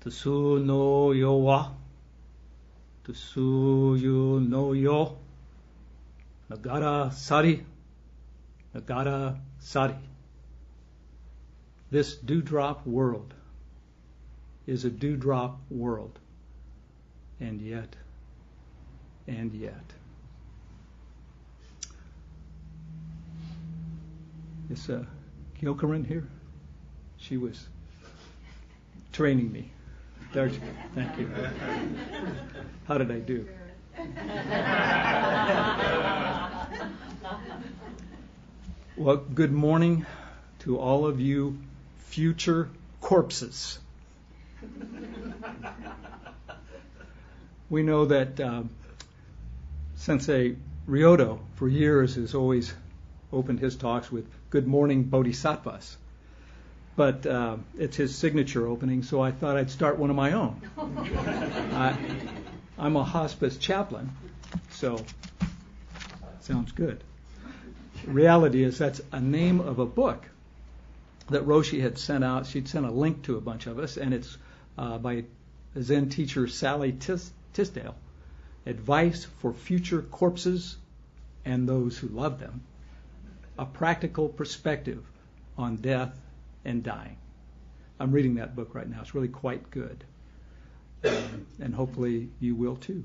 Tsu no yo wa, tsu yu no yo, nagara sari, nagara sari. This dewdrop world is a dewdrop world, and yet. Is Gilkerin here? She was training me. There you go. Thank you. How did I do? Well, good morning to all of you future corpses. We know that Sensei Ryodo for years has always opened his talks with Good Morning Bodhisattvas. But it's his signature opening, so I thought I'd start one of my own. I'm a hospice chaplain, so sounds good. Reality is that's a name of a book that Roshi had sent out. She'd sent a link to a bunch of us, and it's by Zen teacher Sally Tisdale, Advice for Future Corpses and Those Who Love Them, a practical perspective on death and dying. I'm reading that book right now. It's really quite good. And hopefully you will too.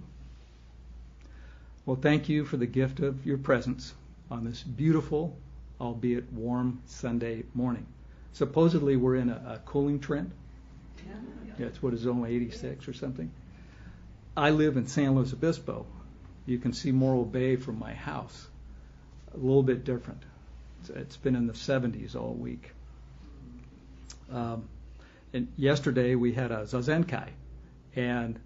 Well, thank you for the gift of your presence on this beautiful, albeit warm Sunday morning. Supposedly we're in a cooling trend. Yeah, it's what is it, only 86 or something. I live in San Luis Obispo. You can see Morro Bay from my house. A little bit different. It's been in the 70s all week. And yesterday we had a Zazenkai, and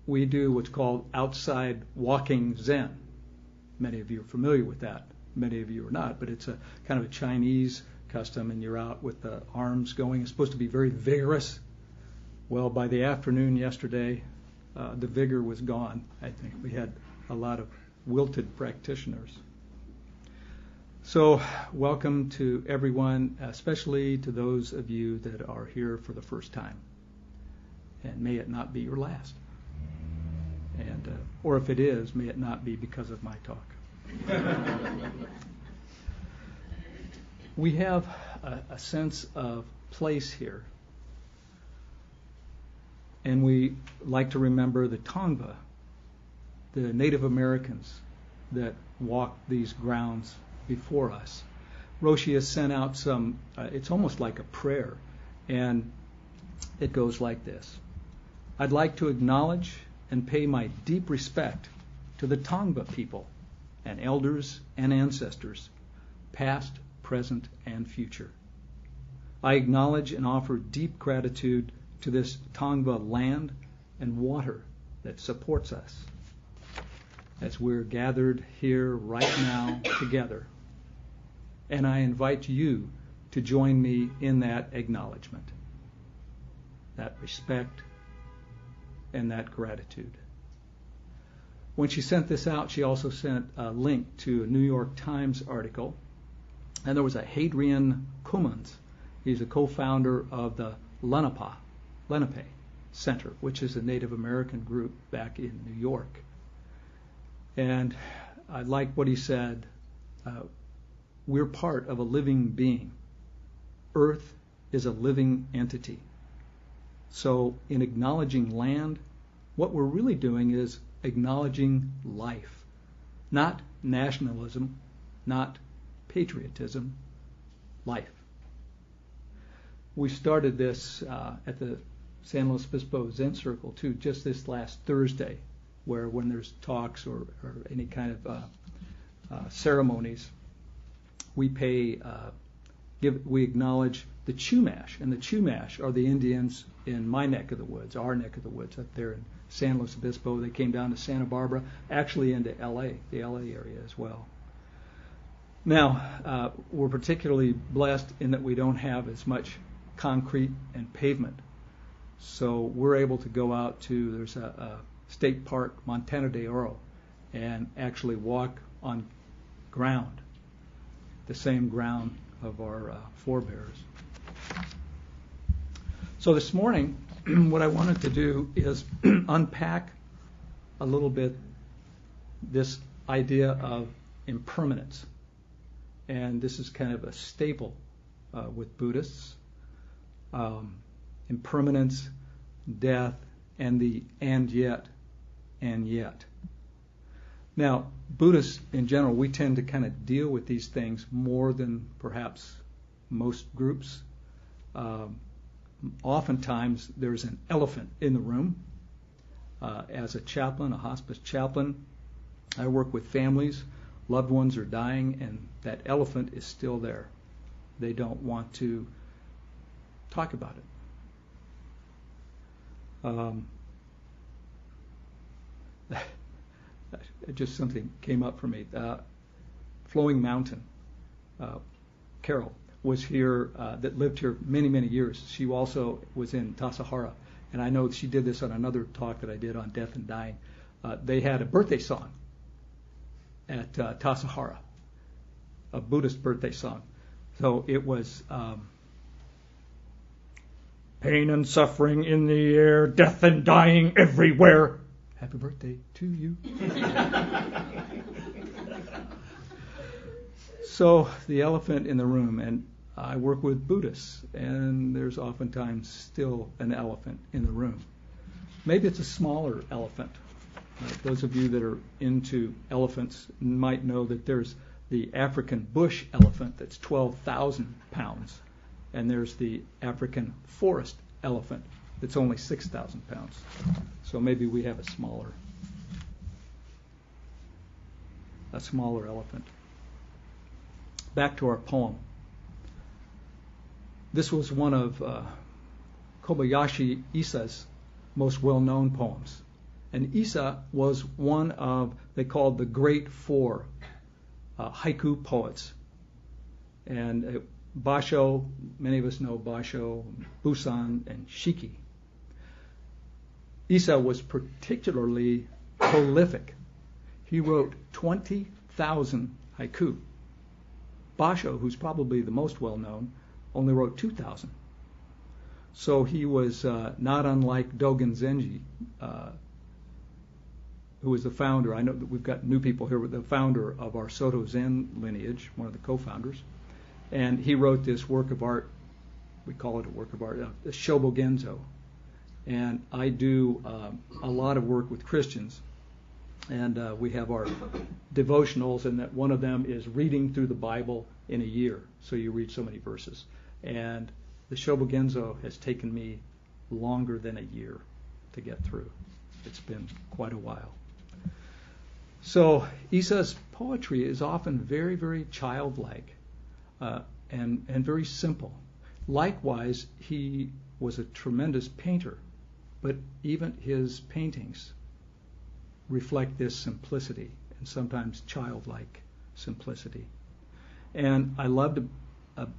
we do what's called outside walking Zen. Many of you are familiar with that. Many of you are not, but it's a kind of a Chinese custom, and you're out with the arms going. It's supposed to be very vigorous. Well, by the afternoon yesterday, the vigor was gone. I think we had a lot of wilted practitioners. So welcome to everyone, especially to those of you that are here for the first time. And may it not be your last. And or if it is, may it not be because of my talk. We have a sense of place here. And we like to remember the Tongva, the Native Americans that walked these grounds before us. Roshi has sent out some, it's almost like a prayer, and it goes like this. I'd like to acknowledge and pay my deep respect to the Tongva people and elders and ancestors, past, present, and future. I acknowledge and offer deep gratitude to this Tongva land and water that supports us as we're gathered here right now together. And I invite you to join me in that acknowledgement, that respect, and that gratitude. When she sent this out, she also sent a link to a New York Times article. And there was a Hadrian Cummins. He's a co-founder of the Lenape Center, which is a Native American group back in New York. And I like what he said. We're part of a living being. Earth is a living entity. So in acknowledging land, what we're really doing is acknowledging life. Not nationalism, not patriotism, life. We started this at the San Luis Obispo Zen Circle too, just this last Thursday, where when there's talks or any kind of ceremonies, we we acknowledge the Chumash, and the Chumash are the Indians in my neck of the woods, our neck of the woods up there in San Luis Obispo. They came down to Santa Barbara, actually into LA, the LA area as well. Now, we're particularly blessed in that we don't have as much concrete and pavement. So we're able to go out to, there's a state park, Montana de Oro, and actually walk on ground, the same ground of our forebears. So this morning, what I wanted to do is unpack a little bit this idea of impermanence. And this is kind of a staple with Buddhists. Impermanence, death, and the and yet. Now, Buddhists in general, we tend to kind of deal with these things more than perhaps most groups. Oftentimes, there's an elephant in the room. As a chaplain, a hospice chaplain, I work with families. Loved ones are dying, and that elephant is still there. They don't want to talk about it. Just something came up for me. Flowing Mountain. Carol was here, that lived here many, many years. She also was in Tassajara, and I know she did this on another talk that I did on death and dying. They had a birthday song at Tassajara, a Buddhist birthday song. So it was pain and suffering in the air, death and dying everywhere. Happy birthday to you. So the elephant in the room, and I work with Buddhists, and there's oftentimes still an elephant in the room. Maybe it's a smaller elephant. Those of you that are into elephants might know that there's the African bush elephant that's 12,000 pounds, and there's the African forest elephant that's only 6,000 pounds. So maybe we have a smaller elephant. Back to our poem. This was one of Kobayashi Isa's most well-known poems. And Isa was one of, they called the Great Four haiku poets. And Basho, many of us know Basho, Busan, and Shiki. Isa was particularly prolific. He wrote 20,000 haiku. Basho, who's probably the most well-known, only wrote 2,000. So he was not unlike Dogen Zenji, who was the founder. I know that we've got new people here, the founder of our Soto Zen lineage, one of the co-founders. And he wrote this work of art, we call it a work of art, the Shobogenzo. And I do a lot of work with Christians. And we have our devotionals, and that one of them is reading through the Bible in a year. So you read so many verses. And the Shobogenzo has taken me longer than a year to get through. It's been quite a while. So Isa's poetry is often very, very childlike and very simple. Likewise, he was a tremendous painter, but even his paintings reflect this simplicity and sometimes childlike simplicity. And I loved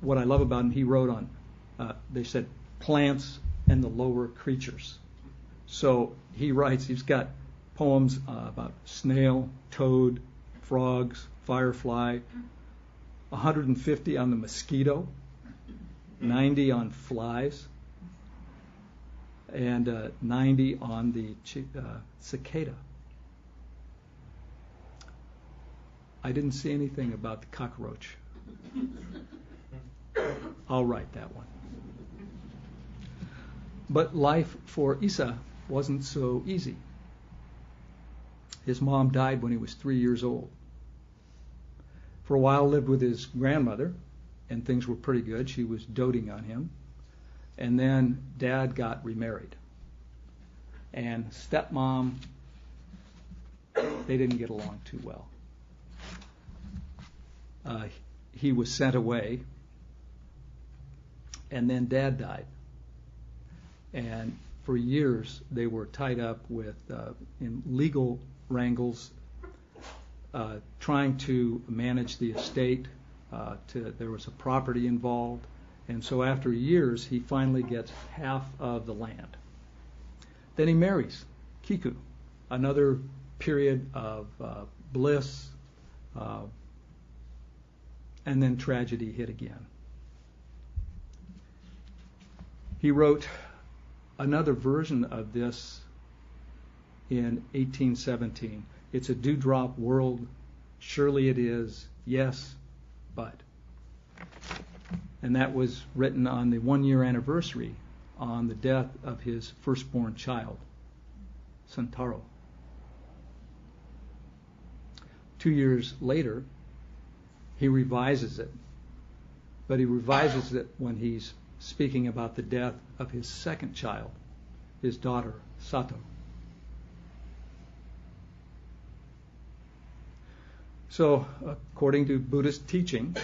what I love about him. He wrote on, they said, plants and the lower creatures. So he writes, he's got poems about snail, toad, frogs, firefly, 150 on the mosquito, 90 on flies, and 90 on the cicada. I didn't see anything about the cockroach. I'll write that one. But life for Isa wasn't so easy. His mom died when he was 3 years old. For a while lived with his grandmother, and things were pretty good. She was doting on him. And then Dad got remarried. And stepmom, they didn't get along too well. He was sent away, and then Dad died. And for years they were tied up with in legal wrangles, trying to manage the estate. There was a property involved, and so after years he finally gets half of the land. Then he marries Kiku, another period of bliss, and then tragedy hit again. He wrote another version of this in 1817. It's a dewdrop world. Surely it is. Yes, but. And that was written on the 1-year anniversary on the death of his firstborn child, Santaro. 2 years later, he revises it. But he revises it when he's speaking about the death of his second child, his daughter, Sato. So, according to Buddhist teaching,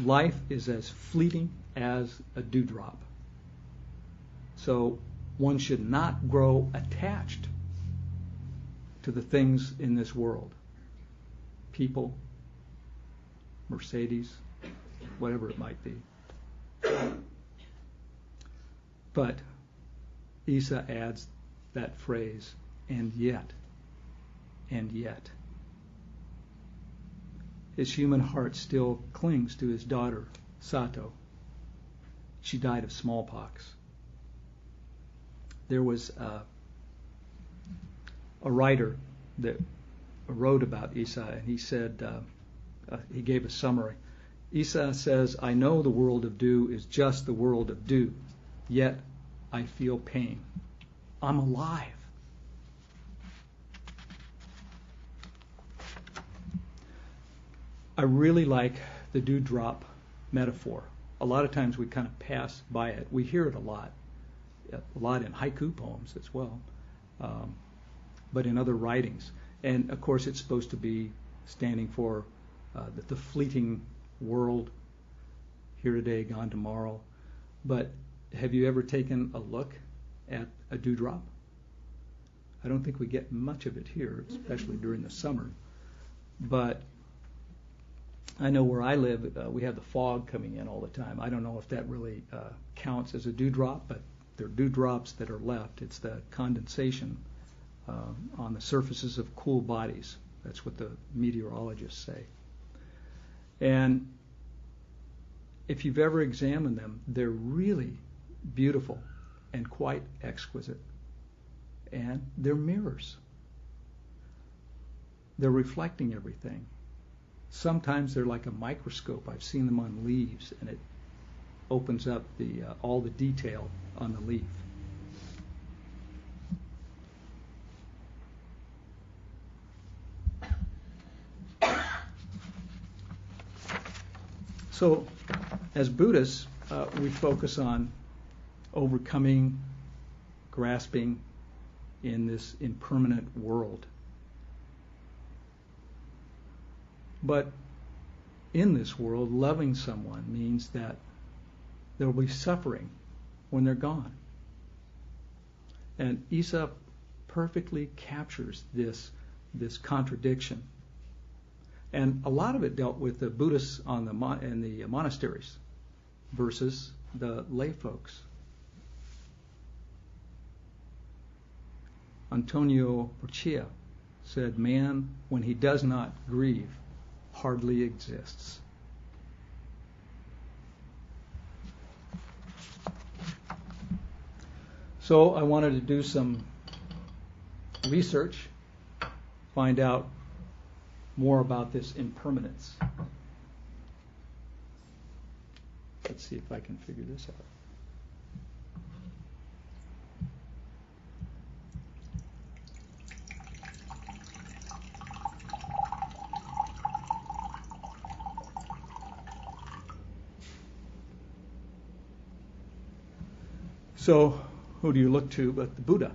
life is as fleeting as a dewdrop. So, one should not grow attached to the things in this world. People, Mercedes, whatever it might be. But Isa adds that phrase, and yet. His human heart still clings to his daughter, Sato. She died of smallpox. There was a writer that wrote about Isa, and he said, he gave a summary. Isa says, I know the world of dew is just the world of dew, yet I feel pain. I'm alive. I really like the dewdrop metaphor. A lot of times we kind of pass by it. We hear it a lot in haiku poems as well, but in other writings. And of course it's supposed to be standing for the fleeting world, here today, gone tomorrow. But have you ever taken a look at a dewdrop? I don't think we get much of it here, especially during the summer. But I know where I live, we have the fog coming in all the time. I don't know if that really counts as a dewdrop, but they're dewdrops that are left. It's the condensation on the surfaces of cool bodies. That's what the meteorologists say. And if you've ever examined them, they're really beautiful and quite exquisite. And they're mirrors. They're reflecting everything. Sometimes they're like a microscope. I've seen them on leaves, and it opens up all the detail on the leaf. So, as Buddhists, we focus on overcoming, grasping in this impermanent world. But in this world, loving someone means that there will be suffering when they're gone. And Isa perfectly captures this contradiction. And a lot of it dealt with the Buddhists in the monasteries versus the lay folks. Antonio Porcia said, man, when he does not grieve, hardly exists. So I wanted to do some research, find out more about this impermanence. Let's see if I can figure this out. So, who do you look to but the Buddha?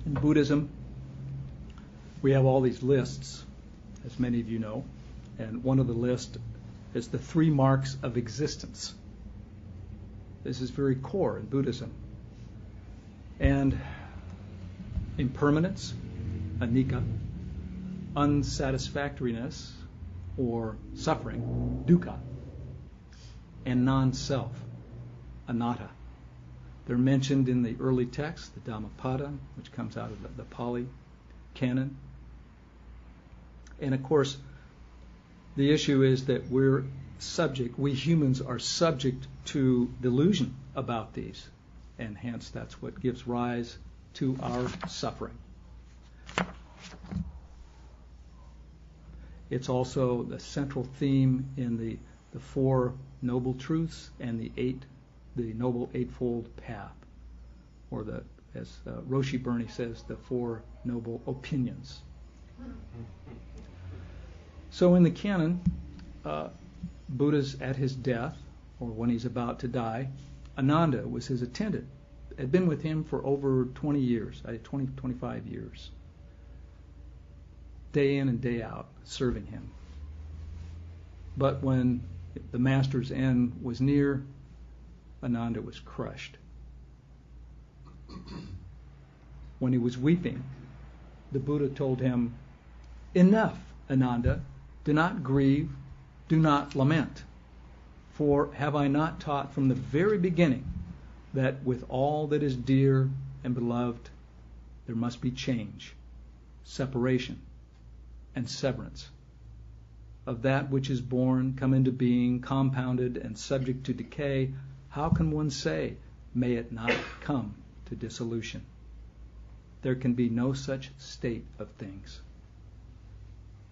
In Buddhism, we have all these lists, as many of you know, and one of the lists is the 3 marks of existence. This is very core in Buddhism. And impermanence, anicca, unsatisfactoriness, or suffering, dukkha, and non-self, anatta. They're mentioned in the early text, the Dhammapada, which comes out of the Pali canon. And of course, the issue is that we're subject, we humans are subject to delusion about these, and hence that's what gives rise to our suffering. It's also the central theme in the Four Noble Truths and the Noble Eightfold Path, or as Roshi Burney says, the Four Noble Opinions. So in the canon, Buddha's at his death, or when he's about to die, Ananda was his attendant. Had been with him for over 20 years, 25 years. Day in and day out, serving him. But when the master's end was near, Ananda was crushed. When he was weeping, the Buddha told him, "Enough, Ananda, do not grieve, do not lament. For have I not taught from the very beginning that with all that is dear and beloved, there must be change, separation, and severance. Of that which is born, come into being, compounded, and subject to decay, how can one say, may it not come to dissolution? There can be no such state of things.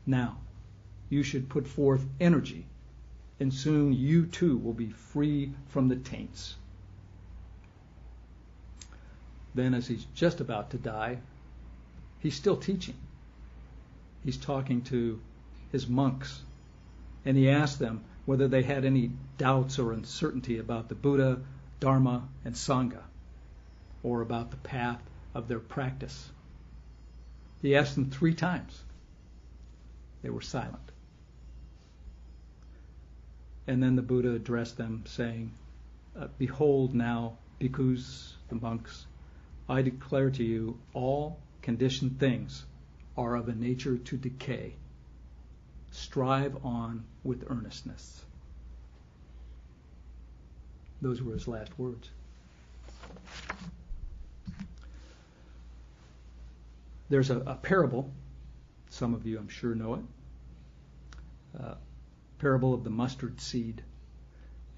Now, you should put forth energy, and soon you too will be free from the taints." Then, as he's just about to die, he's still teaching. He's talking to his monks, and he asked them whether they had any doubts or uncertainty about the Buddha, Dharma, and Sangha, or about the path of their practice. He asked them 3 times. They were silent. And then the Buddha addressed them, saying, "Behold now, bhikkhus, the monks, I declare to you all conditioned things are of a nature to decay. Strive on with earnestness." Those were his last words. There's a parable, some of you I'm sure know it, parable of the mustard seed.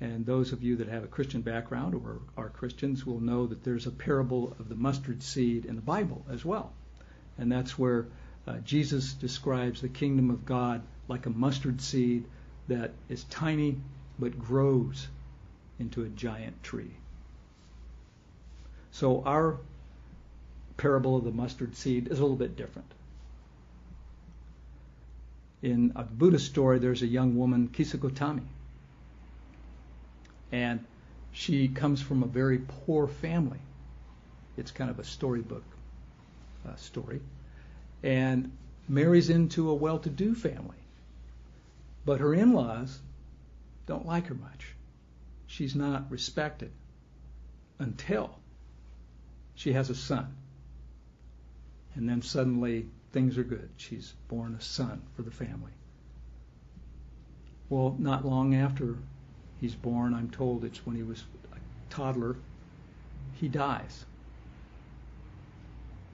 And those of you that have a Christian background or are Christians will know that there's a parable of the mustard seed in the Bible as well. And that's where Jesus describes the kingdom of God like a mustard seed that is tiny but grows into a giant tree. So our parable of the mustard seed is a little bit different. In a Buddhist story, there's a young woman, Kisagotami, and she comes from a very poor family. It's kind of a storybook story, and marries into a well-to-do family. But her in-laws don't like her much. She's not respected until she has a son. And then suddenly things are good. She's born a son for the family. Well, not long after he's born, I'm told it's when he was a toddler, he dies.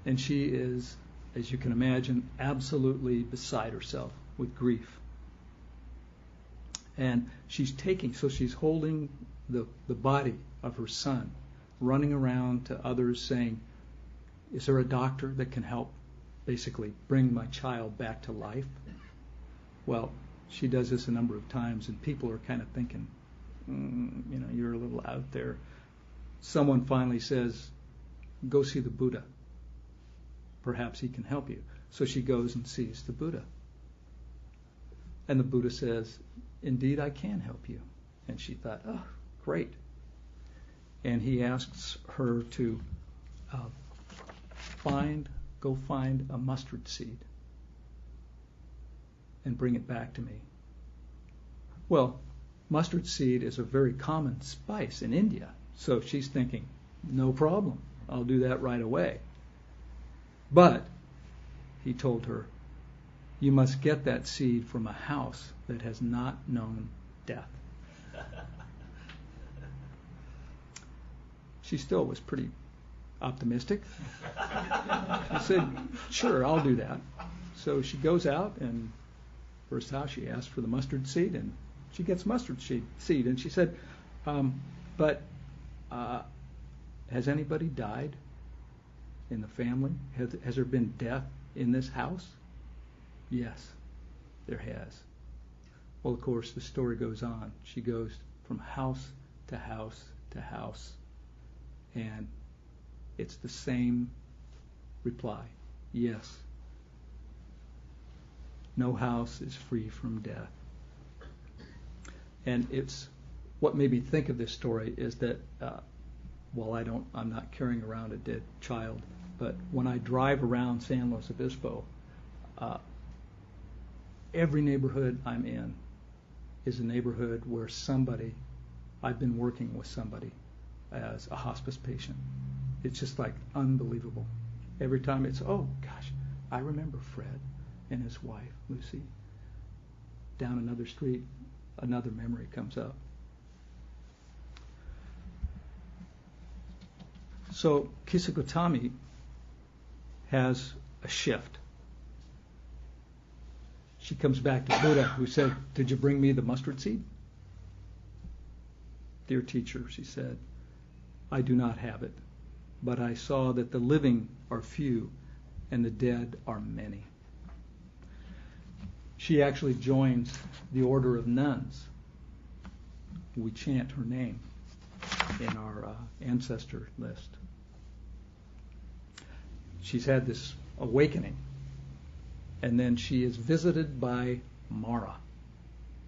And she is, as you can imagine, absolutely beside herself with grief. And she's holding the body of her son, running around to others saying, "Is there a doctor that can help basically bring my child back to life?" Well, she does this a number of times, and people are kind of thinking, you're a little out there. Someone finally says, "Go see the Buddha. Perhaps he can help you." So she goes and sees the Buddha. And the Buddha says, "Indeed, I can help you." And she thought, "Oh, great." And he asks her to go find a mustard seed and bring it back to me. Well, mustard seed is a very common spice in India. So she's thinking, no problem, I'll do that right away. But he told her, you must get that seed from a house that has not known death. She still was pretty optimistic. She said, sure, I'll do that. So she goes out, and first house she asked for the mustard seed, and She gets mustard seed. And she said, but has anybody died in the family? Has there been death in this house? Yes, there has. Well, of course, the story goes on. She goes from house to house to house, and it's the same reply. Yes. No house is free from death. And it's what made me think of this story is that I'm not carrying around a dead child, but when I drive around San Luis Obispo, every neighborhood I'm in is a neighborhood where I've been working with somebody as a hospice patient. It's just like unbelievable. Every time it's, oh gosh, I remember Fred and his wife, Lucy. Down another street, another memory comes up. So Kisagotami has a shift. She comes back to Buddha, who said, "Did you bring me the mustard seed?" "Dear teacher," she said, "I do not have it, but I saw that the living are few and the dead are many." She actually joins the order of nuns. We chant her name in our ancestor list. She's had this awakening, and then she is visited by Mara,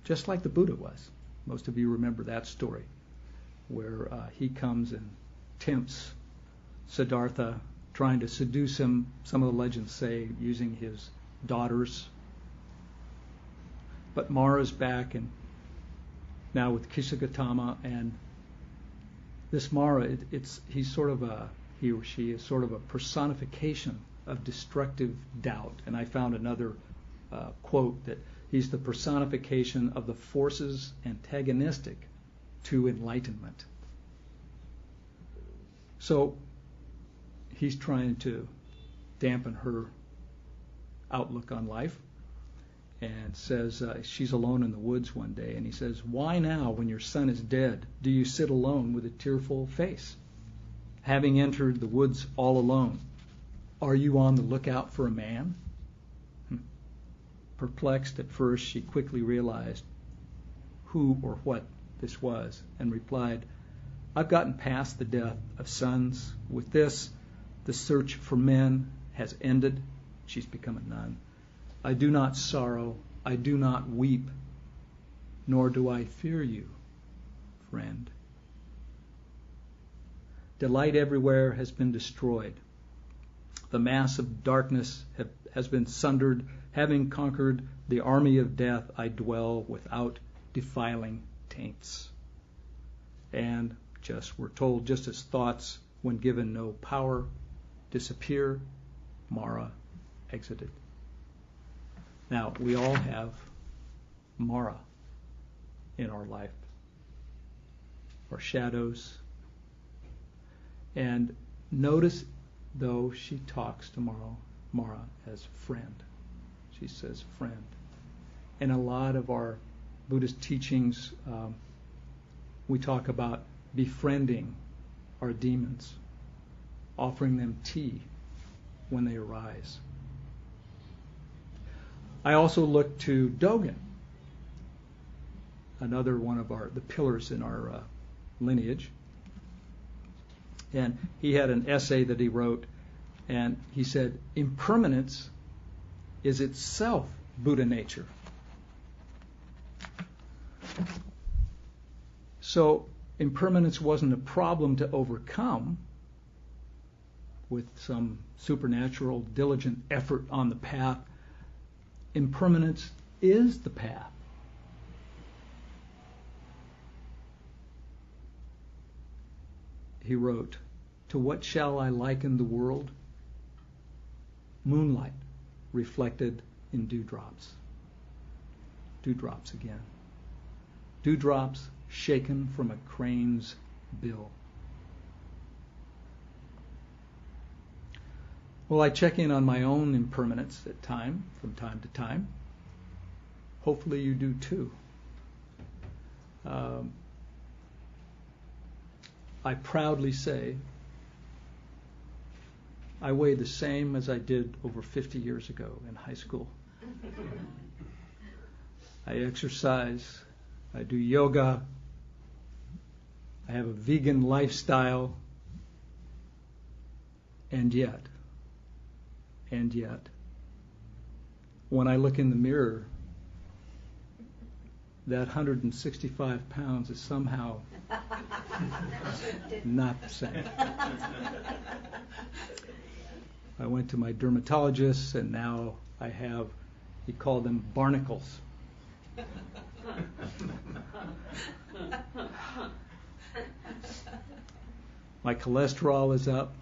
just like the Buddha was. Most of you remember that story, where he comes and tempts Siddhartha, trying to seduce him, some of the legends say, using his daughters. But Mara's back, and now with Kisagotama, and this Mara, he or she is sort of a personification of destructive doubt. And I found another quote that he's the personification of the forces antagonistic to enlightenment. So he's trying to dampen her outlook on life, and says she's alone in the woods one day, and he says, "Why now, when your son is dead, do you sit alone with a tearful face? Having entered the woods all alone, are you on the lookout for a man?" Perplexed at first, she quickly realized who or what this was, and replied, "I've gotten past the death of sons. With this, the search for men has ended." She's become a nun. "I do not sorrow, I do not weep, nor do I fear you, friend. Delight everywhere has been destroyed. The mass of darkness has been sundered. Having conquered the army of death, I dwell without defiling taints." And we're told, just as thoughts, when given no power, disappear, Mara exited. Now, we all have Mara in our life, our shadows. And notice, though, she talks to Mara as friend. She says friend. In a lot of our Buddhist teachings, we talk about befriending our demons, offering them tea when they arise. I also look to Dogen, another one of the pillars in our lineage. And he had an essay that he wrote, and he said, "Impermanence is itself Buddha nature." So impermanence wasn't a problem to overcome with some supernatural, diligent effort on the path. Impermanence is the path. He wrote, "To what shall I liken the world? Moonlight reflected in dewdrops." Dewdrops again. Dewdrops shaken from a crane's bill. Well, I check in on my own impermanence from time to time. Hopefully you do too. I proudly say I weigh the same as I did over 50 years ago in high school. I exercise, I do yoga, I have a vegan lifestyle, and yet, when I look in the mirror, that 165 pounds is somehow not the same. I went to my dermatologist, and now I have, he called them barnacles. My cholesterol is up.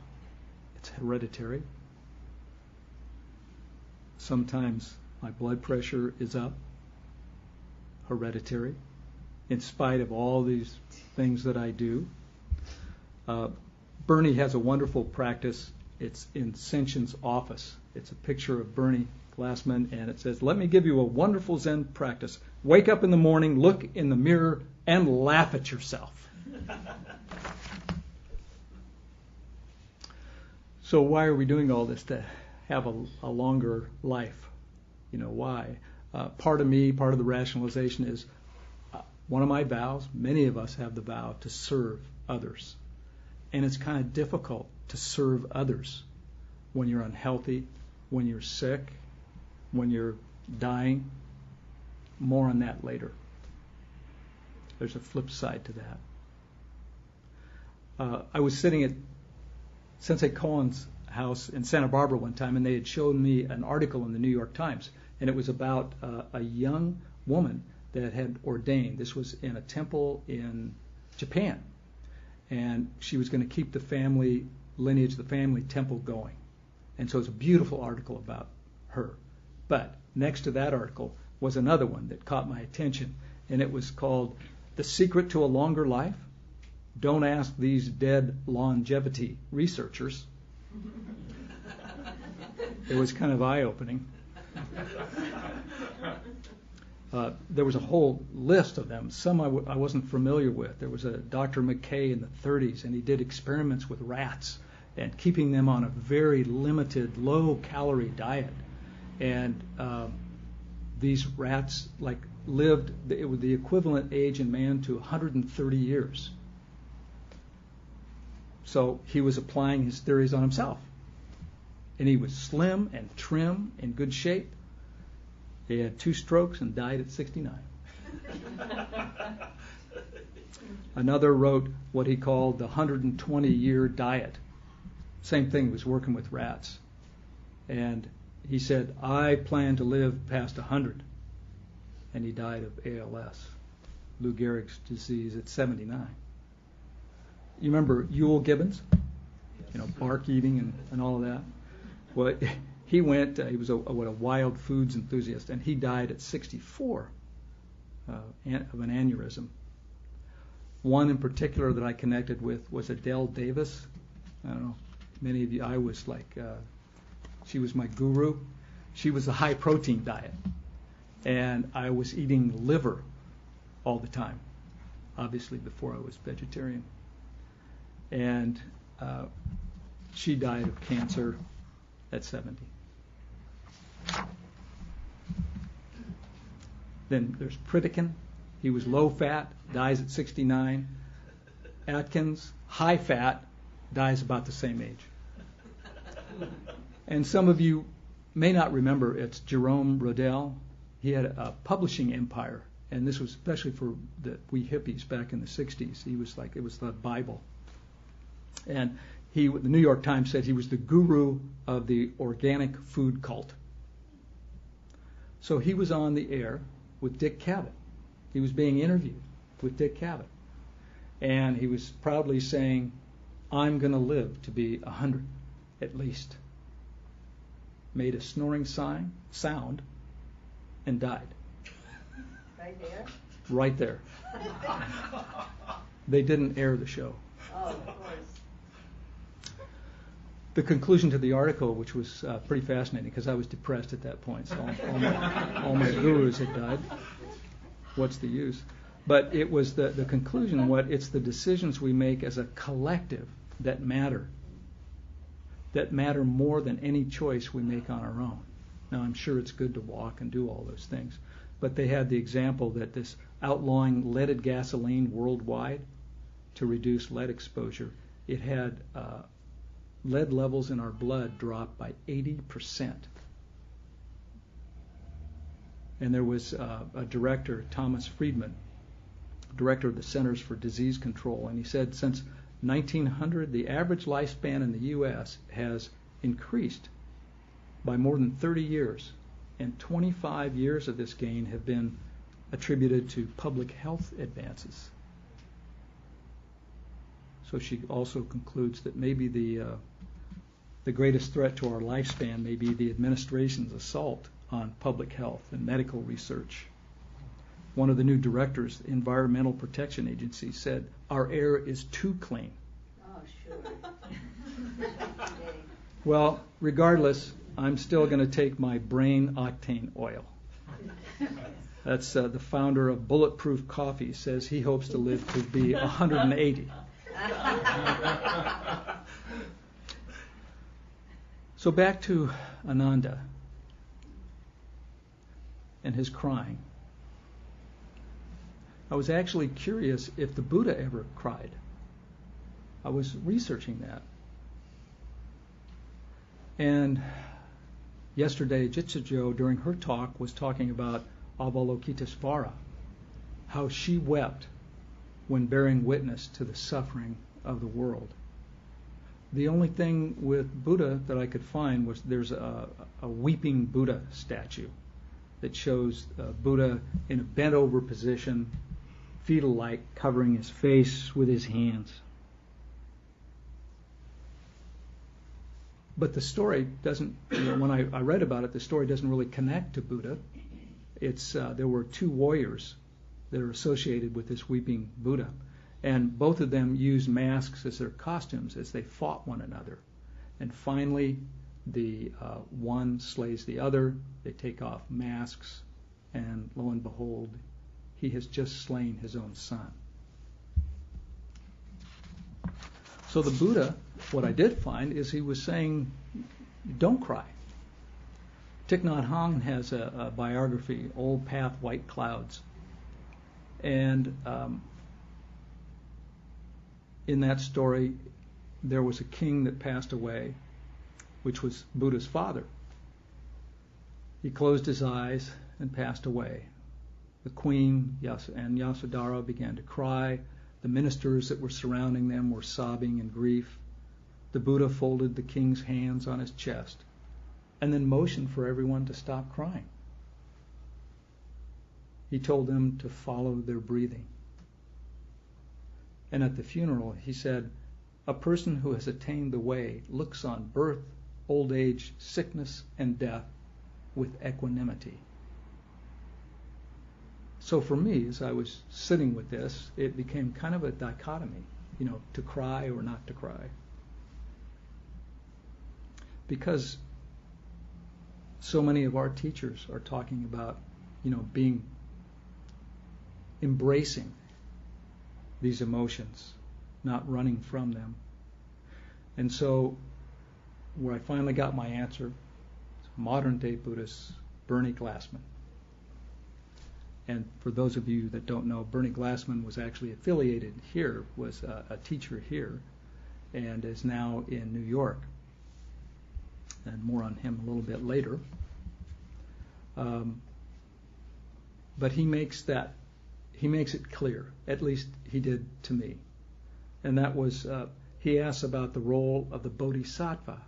It's hereditary. Sometimes my blood pressure is up. Hereditary. In spite of all these things that I do. Bernie has a wonderful practice. It's in Sentient's office. It's a picture of Bernie Glassman, and it says, "Let me give you a wonderful Zen practice. Wake up in the morning, look in the mirror, and laugh at yourself." So why are we doing all this? To have a longer life. You know, why? Part of the rationalization is one of my vows, many of us have the vow to serve others. And it's kind of difficult to serve others when you're unhealthy, when you're sick, when you're dying. More on that later. There's a flip side to that. I was sitting at Sensei Cohen's house in Santa Barbara one time, and they had shown me an article in the New York Times, and it was about a young woman that had ordained. This was in a temple in Japan, and she was going to keep the family lineage, the family temple going. And so it's a beautiful article about her. But next to that article was another one that caught my attention, and it was called "The Secret to a Longer Life? Don't Ask These Dead Longevity Researchers." It was kind of eye-opening. There was a whole list of them. Some I wasn't familiar with. There was a Dr. McKay in the 30s, and he did experiments with rats and keeping them on a very limited, low-calorie diet. And these rats lived, it was the equivalent age in man to 130 years. So he was applying his theories on himself. And he was slim and trim, in good shape. He had 2 strokes and died at 69. Another wrote what he called the 120-year diet. Same thing, he was working with rats. And he said, "I plan to live past 100. And he died of ALS, Lou Gehrig's disease, at 79. You remember Ewell Gibbons? You know, bark eating and all of that? Well, he was a wild foods enthusiast, and he died at 64 of an aneurysm. One in particular that I connected with was Adele Davis. I don't know, many of you, I was she was my guru. She was a high protein diet, and I was eating liver all the time, obviously before I was vegetarian. And she died of cancer at 70. Then there's Pritikin. He was low fat, dies at 69. Atkins, high fat, dies about the same age. And some of you may not remember, it's Jerome Rodell. He had a publishing empire, and this was especially for we hippies back in the 60s. He was it was the Bible. And the New York Times said he was the guru of the organic food cult. So he was on the air with Dick Cavett. He was being interviewed with Dick Cavett. And he was proudly saying, "I'm going to live to be 100 at least." Made a snoring sound and died. Right there? Right there. They didn't air the show. Oh, of course. The conclusion to the article, which was pretty fascinating, because I was depressed at that point, so all my gurus had died. What's the use? But it was the conclusion, it's the decisions we make as a collective that matter more than any choice we make on our own. Now, I'm sure it's good to walk and do all those things, but they had the example that this outlawing leaded gasoline worldwide to reduce lead exposure, it had lead levels in our blood drop by 80%. And there was a director, Thomas Friedman, director of the Centers for Disease Control, and he said since 1900, the average lifespan in the U.S. has increased by more than 30 years, and 25 years of this gain have been attributed to public health advances. So she also concludes that maybe the greatest threat to our lifespan may be the administration's assault on public health and medical research. One of the new directors, the Environmental Protection Agency, said, "Our air is too clean." Oh, sure. Well, regardless, I'm still going to take my brain octane oil. That's the founder of Bulletproof Coffee says he hopes to live to be 180. So back to Ananda and his crying. I was actually curious if the Buddha ever cried. I was researching that. And yesterday, Jitsujo, during her talk, was talking about Avalokitesvara, how she wept when bearing witness to the suffering of the world. The only thing with Buddha that I could find was there's a weeping Buddha statue that shows Buddha in a bent over position, fetal-like, covering his face with his hands. But the story doesn't, when I read about it, the story doesn't really connect to Buddha. It's there were two warriors that are associated with this weeping Buddha, and both of them used masks as their costumes as they fought one another. And finally, the one slays the other. They take off masks, and lo and behold, he has just slain his own son. So the Buddha, what I did find is he was saying, don't cry. Thich Nhat Hanh has a biography, Old Path, White Clouds. And in that story, there was a king that passed away, which was Buddha's father. He closed his eyes and passed away. The queen and Yasodhara began to cry. The ministers that were surrounding them were sobbing in grief. The Buddha folded the king's hands on his chest and then motioned for everyone to stop crying. He told them to follow their breathing. And at the funeral, he said, "A person who has attained the way looks on birth, old age, sickness, and death with equanimity." So for me, as I was sitting with this, it became kind of a dichotomy, to cry or not to cry. Because so many of our teachers are talking about, embracing these emotions, not running from them. And so where I finally got my answer, modern day Buddhist Bernie Glassman. And for those of you that don't know, Bernie Glassman was actually affiliated here, was a teacher here, and is now in New York. And more on him a little bit later. But he makes it clear, at least he did to me. And that was, he asks about the role of the bodhisattva,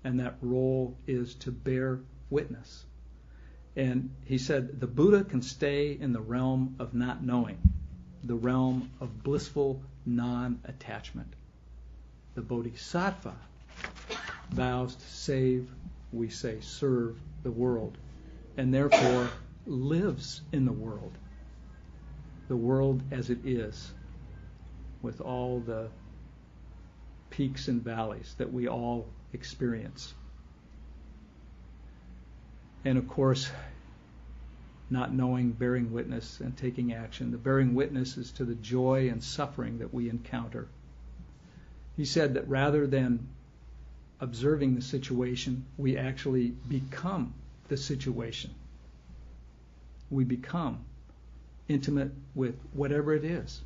and that role is to bear witness. And he said, the Buddha can stay in the realm of not knowing, the realm of blissful non-attachment. The bodhisattva vows to save, we say serve, the world, and therefore lives in the world as it is, with all the peaks and valleys that we all experience. And of course, not knowing, bearing witness, and taking action. The bearing witness is to the joy and suffering that we encounter. He said that rather than observing the situation, we actually become the situation. We become intimate with whatever it is.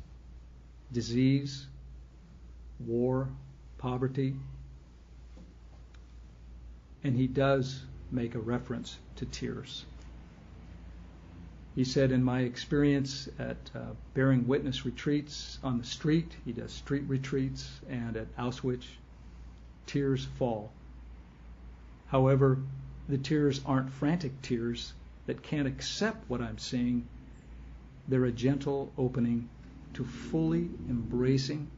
Disease, war, poverty. And he does make a reference to tears. He said, in my experience at bearing witness retreats on the street, he does street retreats, and at Auschwitz, tears fall. However, the tears aren't frantic tears that can't accept what I'm seeing. They're a gentle opening to fully embracing,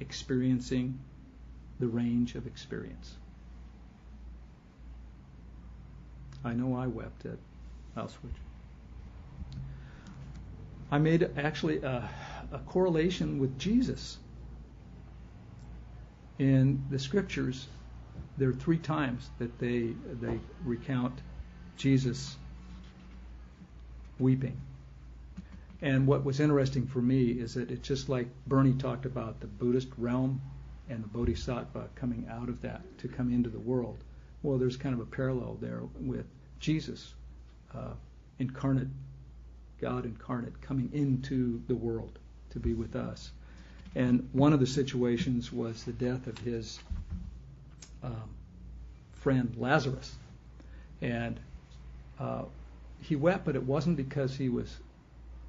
experiencing the range of experience. I know I wept at Auschwitz. I made actually a correlation with Jesus. In the scriptures, there are 3 times that they recount Jesus weeping. And what was interesting for me is that it's just like Bernie talked about the Buddhist realm and the Bodhisattva coming out of that to come into the world. Well, there's kind of a parallel there with Jesus, incarnate, God incarnate, coming into the world to be with us. And one of the situations was the death of his friend Lazarus. And he wept, but it wasn't because he was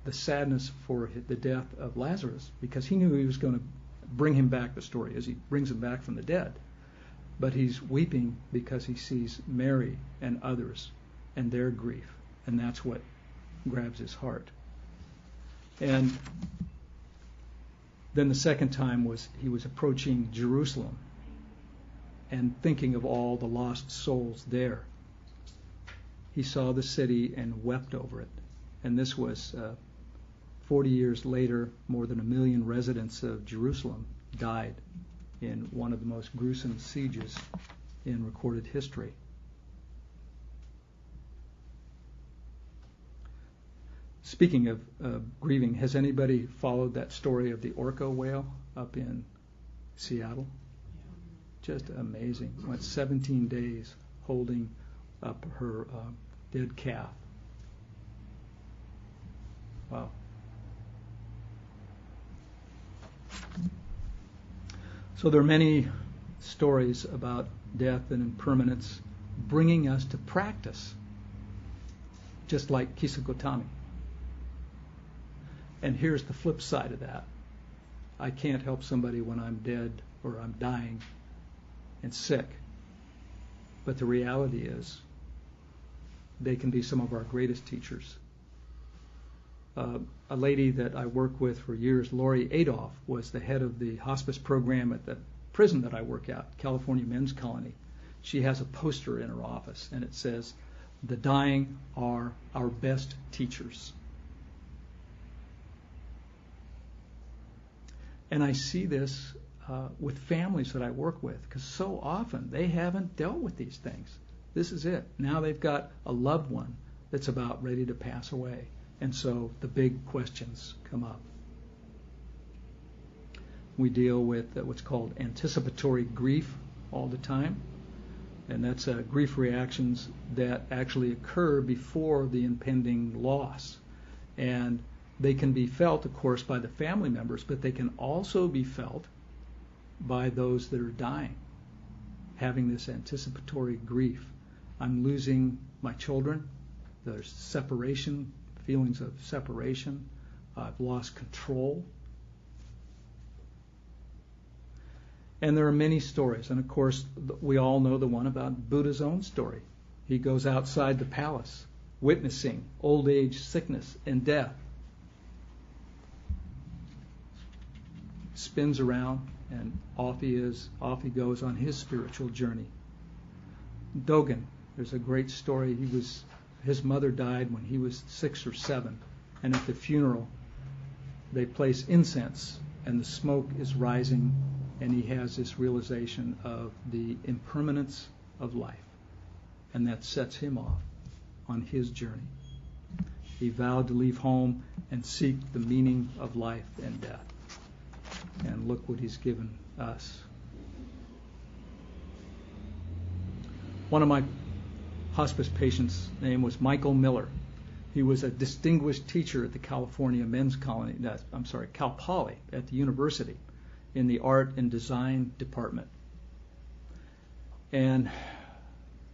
the sadness for the death of Lazarus, because he knew he was going to bring him back, the story as he brings him back from the dead. But he's weeping because he sees Mary and others and their grief, and that's what grabs his heart. And then the second time was he was approaching Jerusalem and thinking of all the lost souls there. He saw the city and wept over it. And this was 40 years later, more than 1 million residents of Jerusalem died in one of the most gruesome sieges in recorded history. Speaking of grieving, has anybody followed that story of the orca whale up in Seattle? Just amazing. Went 17 days holding up her dead calf. Wow. So there are many stories about death and impermanence bringing us to practice, just like Kisugotami. And here's the flip side of that. I can't help somebody when I'm dead or I'm dying and sick. But the reality is they can be some of our greatest teachers. A lady that I worked with for years, Lori Adolph, was the head of the hospice program at the prison that I work at, California Men's Colony. She has a poster in her office, and it says, "The dying are our best teachers." And I see this with families that I work with, because so often they haven't dealt with these things. This is it. Now they've got a loved one that's about ready to pass away. And so the big questions come up. We deal with what's called anticipatory grief all the time. And that's grief reactions that actually occur before the impending loss. And they can be felt, of course, by the family members, but they can also be felt by those that are dying, having this anticipatory grief. I'm losing my children. There's separation, feelings of separation. I've lost control. And there are many stories. And of course, we all know the one about Buddha's own story. He goes outside the palace, witnessing old age, sickness, and death. Spins around, and off he goes on his spiritual journey. Dogen, there's a great story. His mother died when he was 6 or 7, and at the funeral they place incense, and the smoke is rising, and he has this realization of the impermanence of life, and that sets him off on his journey. He vowed to leave home and seek the meaning of life and death. And look what he's given us. One of my hospice patients' name was Michael Miller. He was a distinguished teacher at the California Men's Colony, Cal Poly at the university in the art and design department. And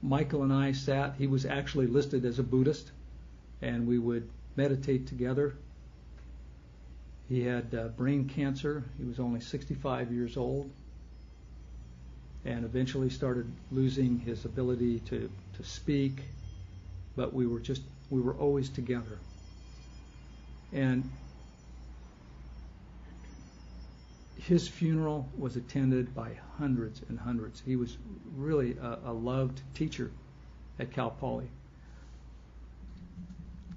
Michael and I sat, he was actually listed as a Buddhist, and we would meditate together. He had brain cancer. He was only 65 years old, and eventually started losing his ability to speak, but we were always together. And his funeral was attended by hundreds and hundreds. He was really a loved teacher at Cal Poly.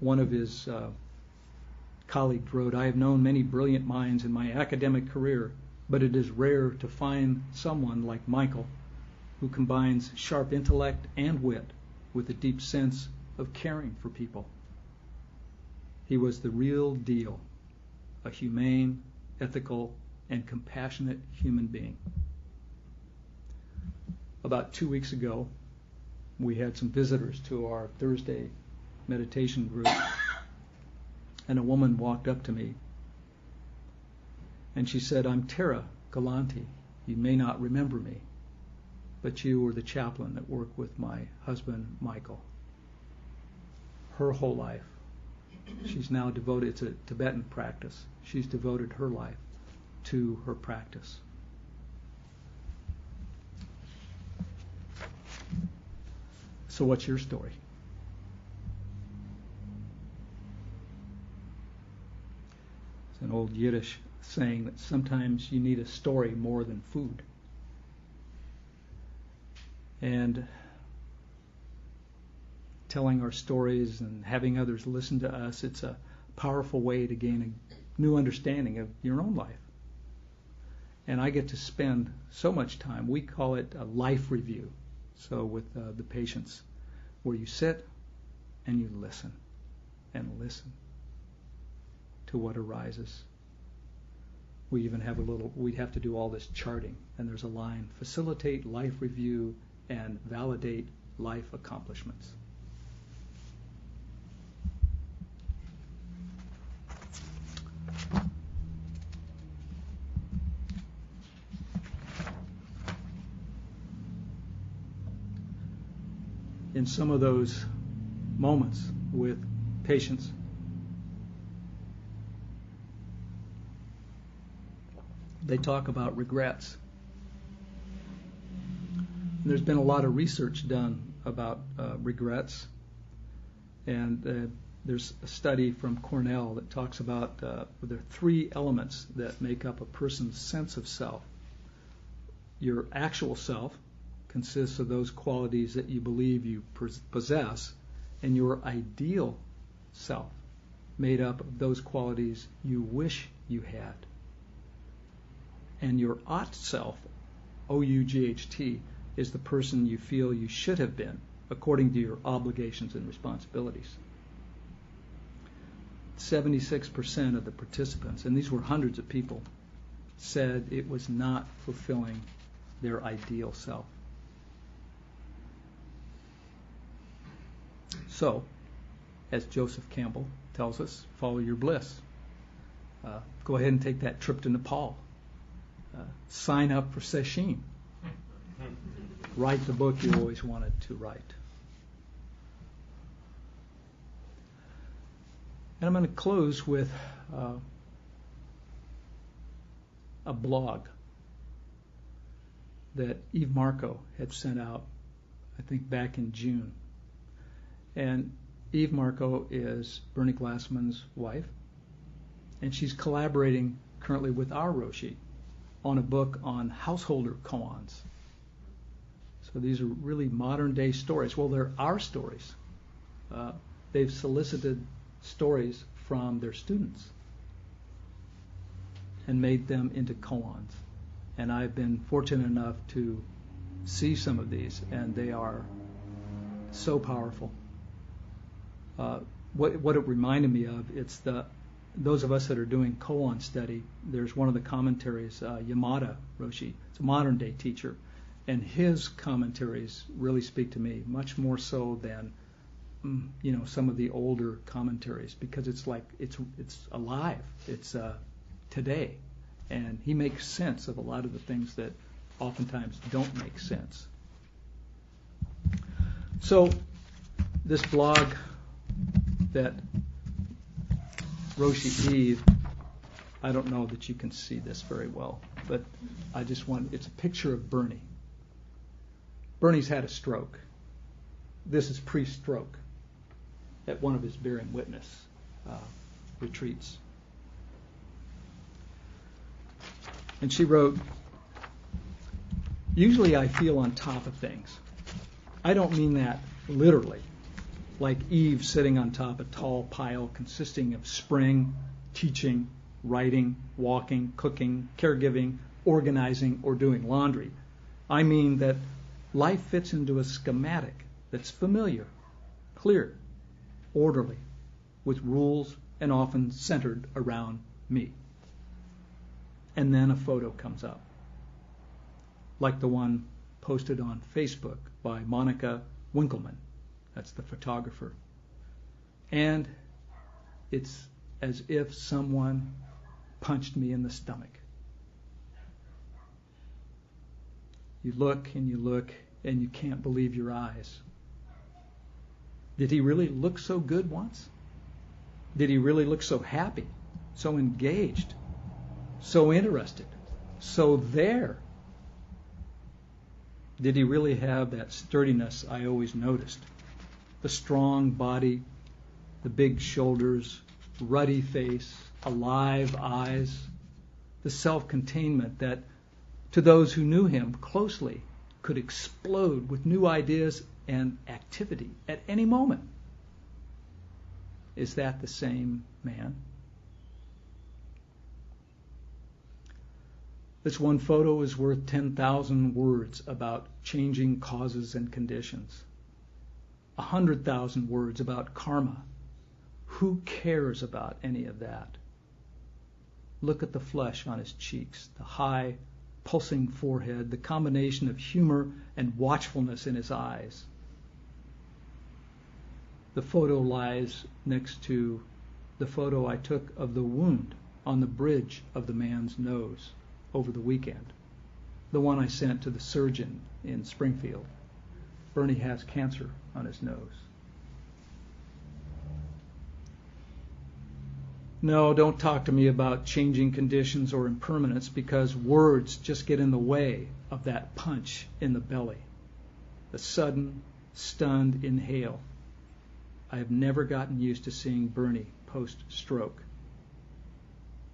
One of his colleagues wrote, "I have known many brilliant minds in my academic career, but it is rare to find someone like Michael who combines sharp intellect and wit with a deep sense of caring for people. He was the real deal, a humane, ethical, and compassionate human being." About 2 weeks ago, we had some visitors to our Thursday meditation group, and a woman walked up to me, and she said, "I'm Tara Galanti. You may not remember me, but you were the chaplain that worked with my husband, Michael." Her whole life, she's now devoted to Tibetan practice. She's devoted her life to her practice. So what's your story? It's an old Yiddish saying that sometimes you need a story more than food. And telling our stories and having others listen to us, it's a powerful way to gain a new understanding of your own life. And I get to spend so much time, we call it a life review, so with the patients, where you sit and you listen and listen to what arises. We even have we'd have to do all this charting, and there's a line, facilitate life review and validate life accomplishments. In some of those moments with patients, they talk about regrets. There's been a lot of research done about regrets, and there's a study from Cornell that talks about there are 3 elements that make up a person's sense of self. Your actual self consists of those qualities that you believe you possess, and your ideal self, made up of those qualities you wish you had. And your ought self, O-U-G-H-T, is the person you feel you should have been, according to your obligations and responsibilities. 76% of the participants, and these were hundreds of people, said it was not fulfilling their ideal self. So, as Joseph Campbell tells us, follow your bliss. Go ahead and take that trip to Nepal. Sign up for sesshin. Write the book you always wanted to write. And I'm going to close with a blog that Eve Marco had sent out, I think back in June. And Eve Marco is Bernie Glassman's wife, and she's collaborating currently with our Roshi on a book on householder koans. So these are really modern day stories. Well, they're our stories. They've solicited stories from their students and made them into koans. And I've been fortunate enough to see some of these, and they are so powerful. what it reminded me of, it's those of us that are doing koan study. There's one of the commentaries, Yamada Roshi. It's a modern day teacher, and his commentaries really speak to me much more so than some of the older commentaries, because it's like it's alive. It's today, and he makes sense of a lot of the things that oftentimes don't make sense. So this blog that Roshi Eve, I don't know that you can see this very well, but it's a picture of Bernie. Bernie's had a stroke. This is pre-stroke at one of his bearing witness retreats. And she wrote, "Usually I feel on top of things. I don't mean that literally, like Eve sitting on top of a tall pile consisting of spring, teaching, writing, walking, cooking, caregiving, organizing, or doing laundry. I mean that life fits into a schematic that's familiar, clear, orderly, with rules and often centered around me." And then a photo comes up, like the one posted on Facebook by Monica Winkleman. That's the photographer. And it's as if someone punched me in the stomach. You look and you can't believe your eyes. Did he really look so good once? Did he really look so happy, so engaged, so interested, so there? Did he really have that sturdiness I always noticed? The strong body, the big shoulders, ruddy face, alive eyes, the self-containment that, to those who knew him closely, could explode with new ideas and activity at any moment. Is that the same man? This one photo is worth 10,000 words about changing causes and conditions. 100,000 words about karma. Who cares about any of that? Look at the flesh on his cheeks, the high, pulsing forehead, the combination of humor and watchfulness in his eyes. The photo lies next to the photo I took of the wound on the bridge of the man's nose over the weekend, the one I sent to the surgeon in Springfield. Bernie has cancer on his nose. No, don't talk to me about changing conditions or impermanence, because words just get in the way of that punch in the belly. The sudden, stunned inhale. I have never gotten used to seeing Bernie post-stroke.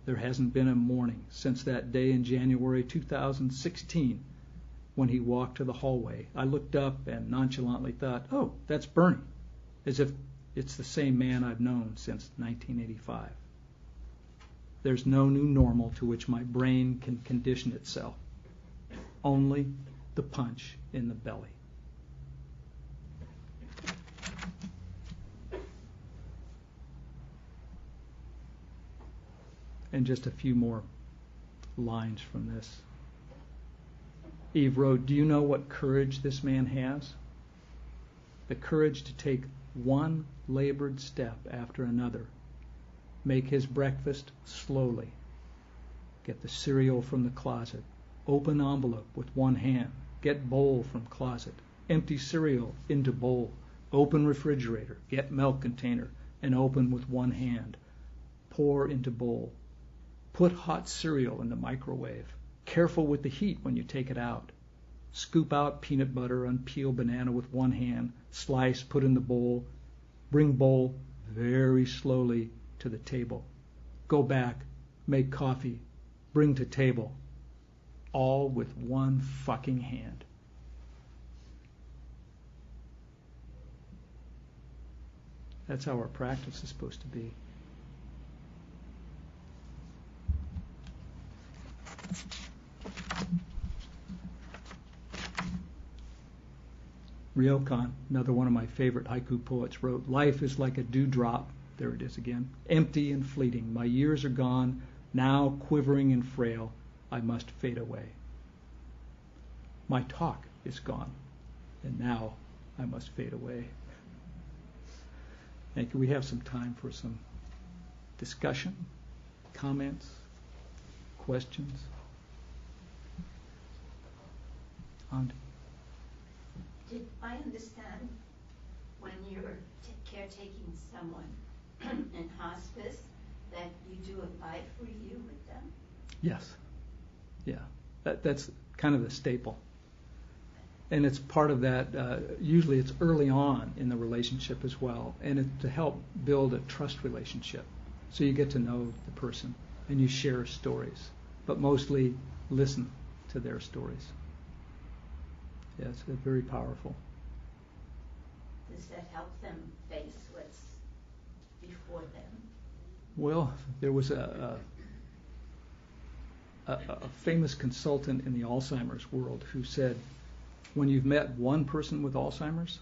There hasn't been a morning since that day in January 2016 when he walked to the hallway. I looked up and nonchalantly thought, oh, that's Bernie, as if it's the same man I've known since 1985. There's no new normal to which my brain can condition itself. Only the punch in the belly. And just a few more lines from this. Eve wrote, "Do you know what courage this man has? The courage to take one labored step after another. Make his breakfast slowly. Get the cereal from the closet. Open envelope with one hand. Get bowl from closet. Empty cereal into bowl. Open refrigerator. Get milk container and open with one hand. Pour into bowl. Put hot cereal in the microwave. Careful with the heat when you take it out. Scoop out peanut butter and peel banana with one hand. Slice, put in the bowl. Bring bowl very slowly to the table. Go back, make coffee, bring to table. All with one fucking hand." That's how our practice is supposed to be. Ryokan, another one of my favorite haiku poets, wrote, "Life is like a dewdrop," there it is again, "empty and fleeting. My years are gone, now quivering and frail, I must fade away. My talk is gone, and now I must fade away." And can we have some time for some discussion, comments, questions? And Did I understand when you're caretaking someone in hospice that you do a life review with them? yes, yeah, that's kind of the staple. And it's part of that, usually it's early on in the relationship as well, and it's to help build a trust relationship. So you get to know the person and you share stories, but mostly listen to their stories. Yeah, it's very powerful. Does that help them face what's before them? Well, there was a famous consultant in the Alzheimer's world who said, when you've met one person with Alzheimer's,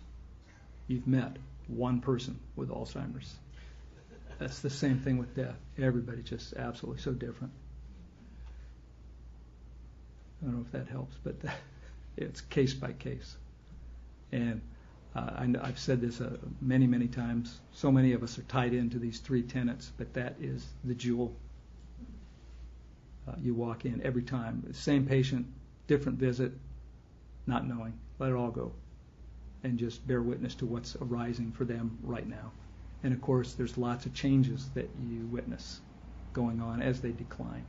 you've met one person with Alzheimer's. That's the same thing with death. Everybody just absolutely so different. I don't know if that helps, but it's case by case. And I've said this many, many times. So many of us are tied into these three tenets, but that is the jewel. You walk in every time, same patient, different visit, not knowing. Let it all go. And just bear witness to what's arising for them right now. And of course, there's lots of changes that you witness going on as they decline.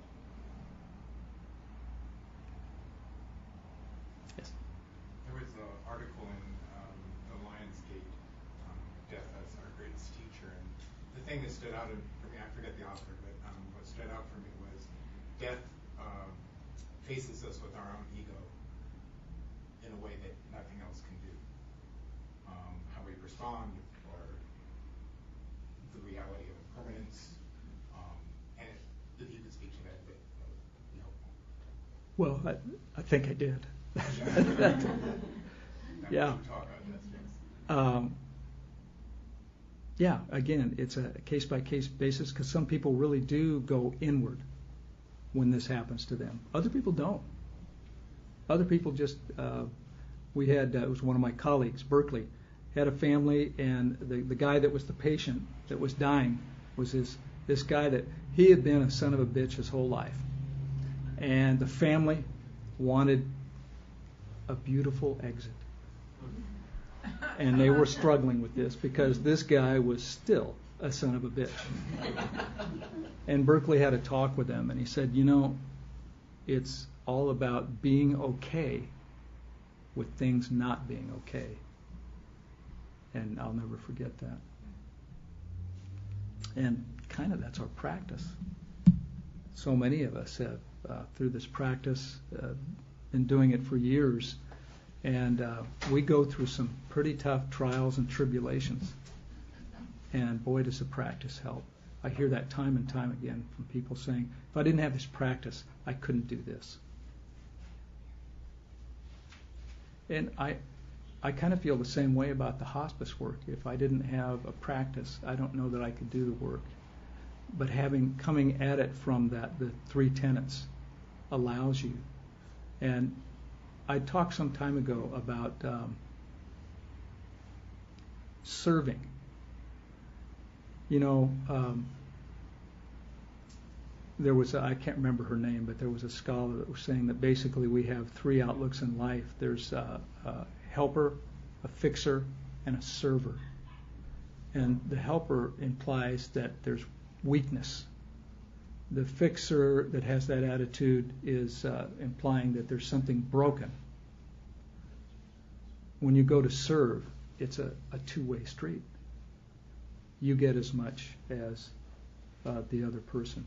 Yes? There was an article in the Lionsgate, Death as Our Greatest Teacher, and the thing that stood out for me, I forget the author, but what stood out for me was death faces us with our own ego in a way that nothing else can do. How we respond, or the reality of impermanence, and if you could speak to that a bit, that would be helpful. Well, I think I did. Yeah. Yeah, again, it's a case-by-case basis because some people really do go inward when this happens to them. Other people don't. Other people just, we had, it was one of my colleagues, Berkeley, had a family, and the guy that was the patient that was dying was this guy that he had been a son of a bitch his whole life. And the family wanted a beautiful exit. And they were struggling with this because this guy was still a son of a bitch. And Berkeley had a talk with them, and he said, you know, it's all about being okay with things not being okay. And I'll never forget that. And kind of that's our practice. So many of us have, through this practice, been doing it for years. And we go through some pretty tough trials and tribulations. And boy, does the practice help. I hear that time and time again from people saying, if I didn't have this practice, I couldn't do this. And I kind of feel the same way about the hospice work. If I didn't have a practice, I don't know that I could do the work. But coming at it from the three tenets allows you. And I talked some time ago about serving. You know, there was I can't remember her name, but there was a scholar that was saying that basically we have three outlooks in life. There's a helper, a fixer, and a server. And the helper implies that there's weakness. The fixer that has that attitude is implying that there's something broken. When you go to serve, it's a two-way street. You get as much as the other person.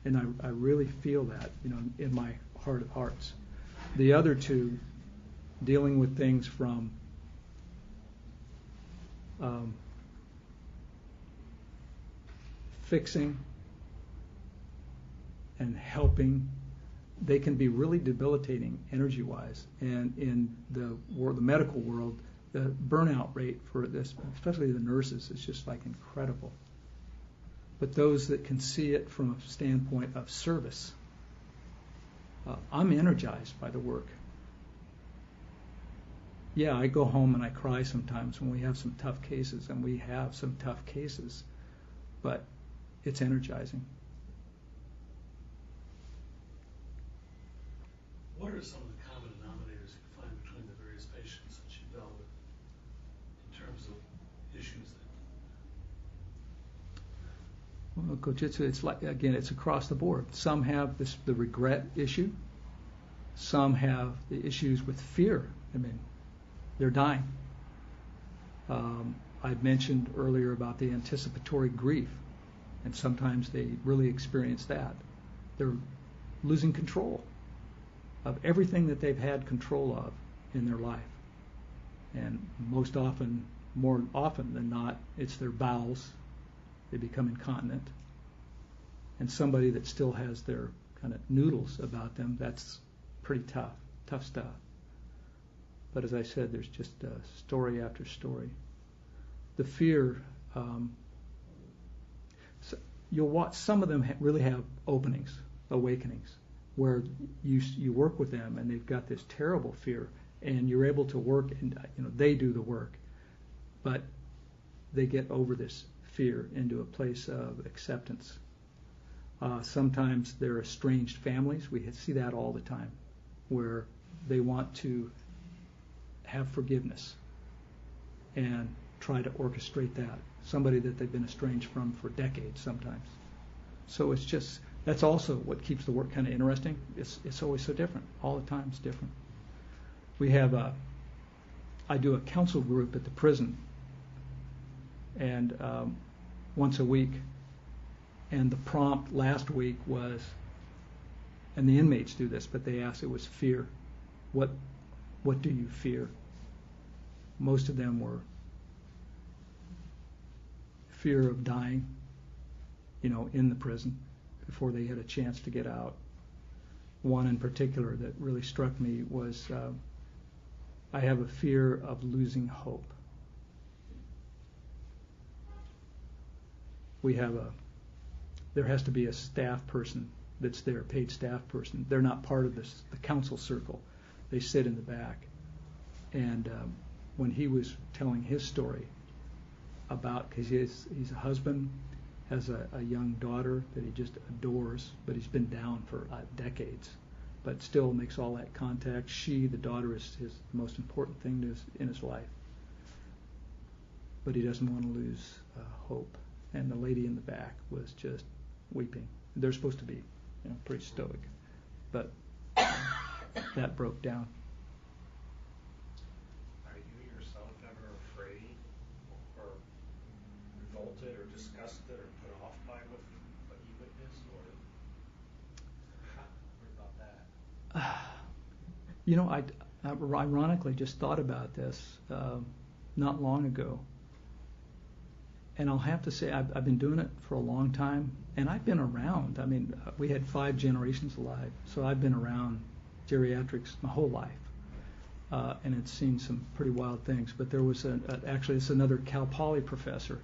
And I really feel that, you know, in my heart of hearts. The other two, dealing with things from fixing and helping, they can be really debilitating energy-wise. And in the medical world, the burnout rate for this, especially the nurses, is just like incredible. But those that can see it from a standpoint of service, I'm energized by the work. Yeah, I go home and I cry sometimes when we have some tough cases, and we have some tough cases, but it's energizing. What are some of the common denominators you find between the various patients that you dealt with in terms of issues that... Well, Kojitsu, it's like, again, it's across the board. Some have the regret issue. Some have the issues with fear. I mean, they're dying. I mentioned earlier about the anticipatory grief, and sometimes they really experience that. They're losing control of everything that they've had control of in their life. And most often, more often than not, it's their bowels. They become incontinent. And somebody that still has their kind of noodles about them, that's pretty tough stuff. But as I said, there's just story after story. The fear, so you'll watch, some of them really have openings, awakenings, where you work with them and they've got this terrible fear, and you're able to work, and they do the work, but they get over this fear into a place of acceptance. Sometimes they're estranged families. We see that all the time, where they want to have forgiveness and try to orchestrate that. Somebody that they've been estranged from for decades sometimes. So it's just, that's also what keeps the work kind of interesting. It's always so different. All the time it's different. We have I do a council group at the prison, and once a week. And the prompt last week was, and the inmates do this, but they asked, it was fear. What do you fear? Most of them were fear of dying, in the prison before they had a chance to get out. One in particular that really struck me was, I have a fear of losing hope. There has to be a staff person that's there, paid staff person. They're not part of the council circle. They sit in the back. And when he was telling his story about, because he's a husband, has a young daughter that he just adores, but he's been down for decades, but still makes all that contact. The daughter, is the most important thing in his life. But he doesn't want to lose hope. And the lady in the back was just weeping. They're supposed to be, pretty stoic, but that broke down. Are you yourself ever afraid or revolted or disgusted or put off by what you witnessed, or about that? I ironically just thought about this not long ago. And I'll have to say, I've been doing it for a long time, and I've been around. I mean, we had 5 generations alive, so I've been around geriatrics my whole life, and had seen some pretty wild things. But there was actually, it's another Cal Poly professor,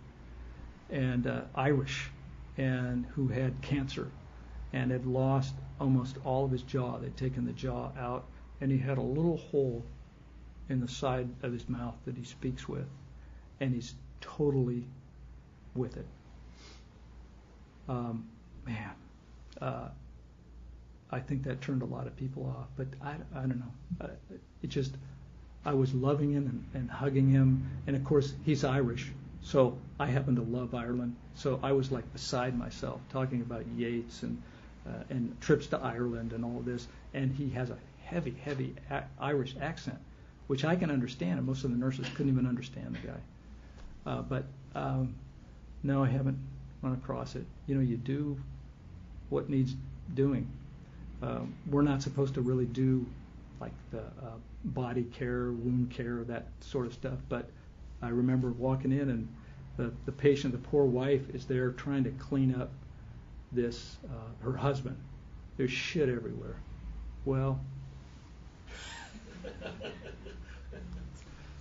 and Irish, and who had cancer, and had lost almost all of his jaw. They'd taken the jaw out, and he had a little hole in the side of his mouth that he speaks with, and he's totally with it. I think that turned a lot of people off, but I don't know. I was loving him and hugging him, and of course he's Irish, so I happen to love Ireland. So I was like beside myself, talking about Yeats and trips to Ireland and all of this, and he has a heavy Irish accent, which I can understand, and most of the nurses couldn't even understand the guy. But no, I haven't run across it. You do what needs doing. We're not supposed to really do like the body care, wound care, that sort of stuff. But I remember walking in, and the patient, the poor wife, is there trying to clean up this, her husband. There's shit everywhere. Well,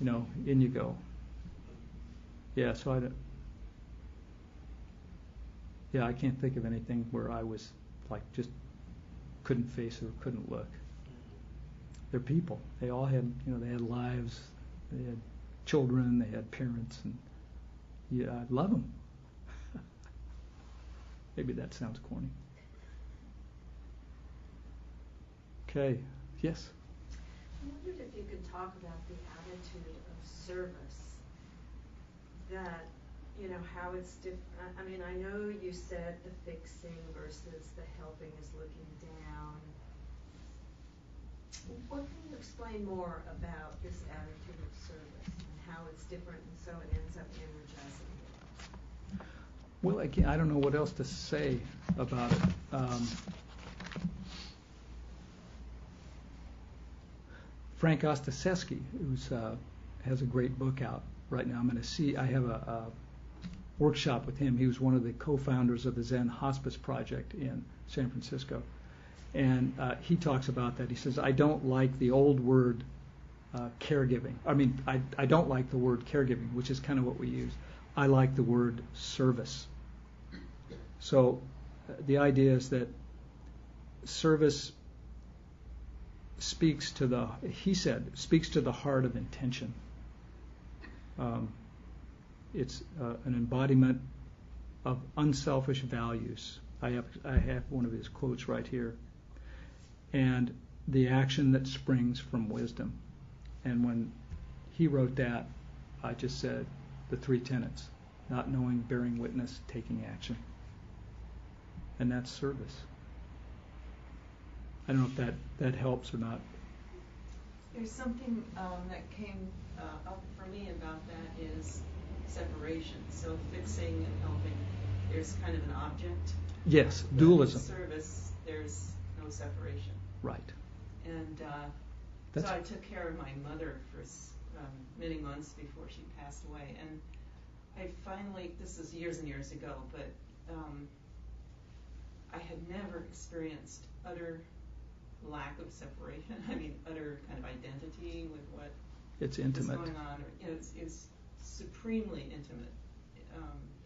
in you go. Yeah, so I can't think of anything where I was like just couldn't face it or couldn't look. They're people. They all had, they had lives, they had children, they had parents, and I love them. Maybe that sounds corny. Okay, yes? I wondered if you could talk about the attitude of service, that, how it's different. I mean, I know you said the fixing versus the helping is looking down. What can you explain more about this attitude of service and how it's different and so it ends up energizing you? Well, I don't know what else to say about it. Frank Ostaseski, who has a great book out right now. I have a workshop with him. He was one of the co-founders of the Zen Hospice Project in San Francisco. And he talks about that. He says, I don't like the old word caregiving. I don't like the word caregiving, which is kind of what we use. I like the word service. So the idea is that service speaks to the heart of intention. It's an embodiment of unselfish values. I have one of his quotes right here. And the action that springs from wisdom. And when he wrote that, I just said the three tenets: not knowing, bearing witness, taking action. And that's service. I don't know if that helps or not. There's something that came up for me about that is separation. So fixing and helping, there's kind of an object. Yes, But dualism. in service, there's no separation. Right. And so I took care of my mother for many months before she passed away. And I finally, this is years and years ago, but I had never experienced utter lack of separation. I mean, utter kind of identity with what It's was intimate. going on. It's supremely intimate.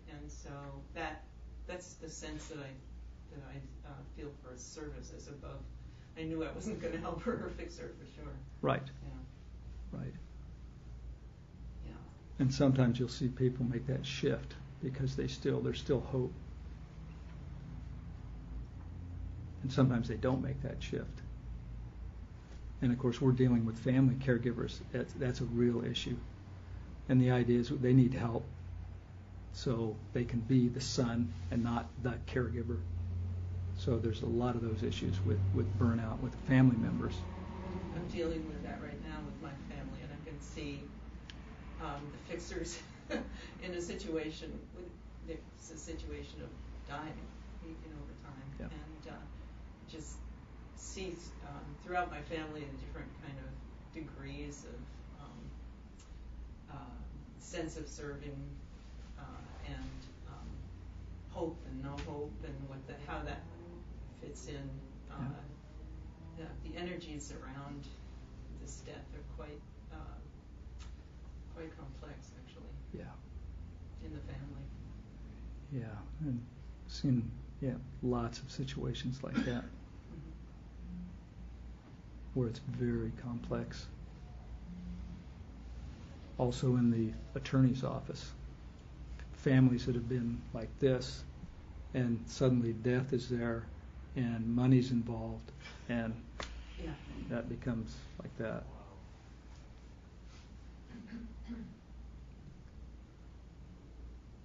And so that's the sense that I feel for service as above. I knew I wasn't going to help her or fix her for sure. Right. Yeah. Right. Yeah. And sometimes you'll see people make that shift because there's still hope. And sometimes they don't make that shift. And of course, we're dealing with family caregivers. That's a real issue. And the idea is they need help so they can be the son and not the caregiver. So there's a lot of those issues with burnout with family members. I'm dealing with that right now with my family, and I can see the fixers in a situation it's a situation of dying, over time, Yeah. and just see throughout my family the different kind of degrees of sense of serving and hope and no hope, and how that fits in. The energies around this death are quite complex, actually. Yeah. In the family. Yeah. And seen lots of situations like that where it's very complex. Also in the attorney's office, families that have been like this, and suddenly death is there, and money's involved, and that becomes like that.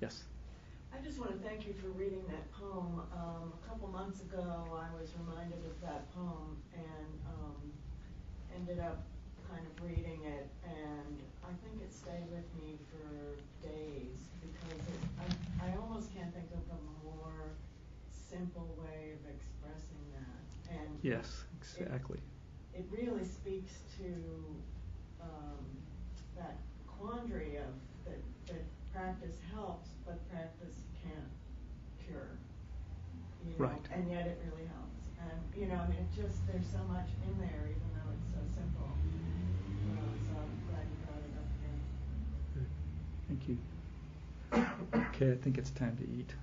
Yes. I just want to thank you for reading that poem. A couple months ago, I was reminded of that poem and ended up kind of reading it, and I think it stayed with me for days because I almost can't think of a more simple way of expressing that. And Yes, exactly. It really speaks to that quandary of that practice helps, but practice can't cure. Right. And yet it really helps. And there's so much in there, even though it's so simple. So I'm glad you brought it up again. Thank you. Okay, I think it's time to eat.